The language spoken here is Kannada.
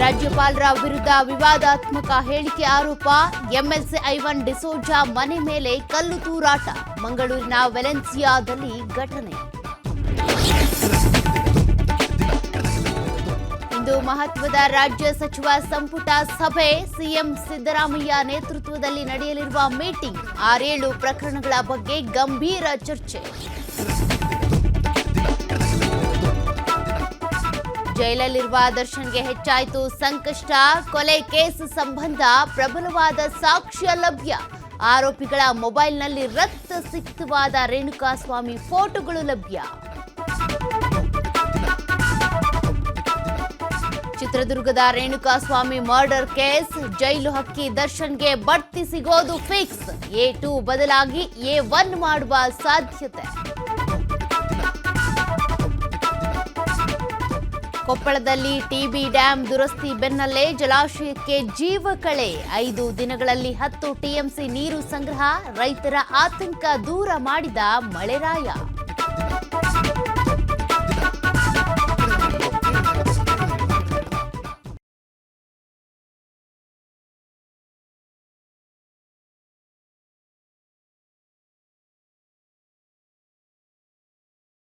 ರಾಜ್ಯಪಾಲರ ವಿರುದ್ಧ ವಿವಾದಾತ್ಮಕ ಹೇಳಿಕೆ ಆರೋಪ. ಎಂಎಲ್ಸಿ ಐವನ್ ಡಿಸೋಜಾ ಮನೆ ಮೇಲೆ ಕಲ್ಲು ತೂರಾಟ. ಮಂಗಳೂರಿನ ವೆಲೆನ್ಸಿಯಾದಲ್ಲಿ ಘಟನೆ. ಇಂದು ಮಹತ್ವದ ರಾಜ್ಯ ಸಚಿವ ಸಂಪುಟ ಸಭೆ. ಸಿಎಂ ಸಿದ್ದರಾಮಯ್ಯ ನೇತೃತ್ವದಲ್ಲಿ ನಡೆಯಲಿರುವ ಮೀಟಿಂಗ್. 6-7 ಪ್ರಕರಣಗಳ ಬಗ್ಗೆ ಗಂಭೀರ ಚರ್ಚೆ. ಜೈಲಲ್ಲಿರುವ ದರ್ಶನ್ಗೆ ಹೆಚ್ಚಾಯಿತು ಸಂಕಷ್ಟ. ಕೊಲೆ ಕೇಸ್ ಸಂಬಂಧ ಪ್ರಬಲವಾದ ಸಾಕ್ಷ್ಯ ಲಭ್ಯ. ಆರೋಪಿಗಳ ಮೊಬೈಲ್ನಲ್ಲಿ ರಕ್ತಸಿಕ್ತವಾದ ರೇಣುಕಾಸ್ವಾಮಿ ಫೋಟೋಗಳು ಲಭ್ಯ. ಚಿತ್ರದುರ್ಗದ ರೇಣುಕಾಸ್ವಾಮಿ ಮರ್ಡರ್ ಕೇಸ್. ಜೈಲು ಹಕ್ಕಿ ದರ್ಶನ್ಗೆ ಬಡ್ತಿ ಸಿಗೋದು ಫಿಕ್ಸ್. A2 ಬದಲಾಗಿ A1 ಮಾಡುವ ಸಾಧ್ಯತೆ. ಕೊಪ್ಪಳದಲ್ಲಿ ಟಿಬಿ ಡ್ಯಾಂ ದುರಸ್ತಿ ಬೆನ್ನಲ್ಲೇ ಜಲಾಶಯಕ್ಕೆ ಜೀವ ಕಳೆ. 5 ದಿನಗಳಲ್ಲಿ 10 ಟಿಎಂಸಿ ನೀರು ಸಂಗ್ರಹ. ರೈತರ ಆತಂಕ ದೂರ ಮಾಡಿದ ಮಳೆರಾಯ.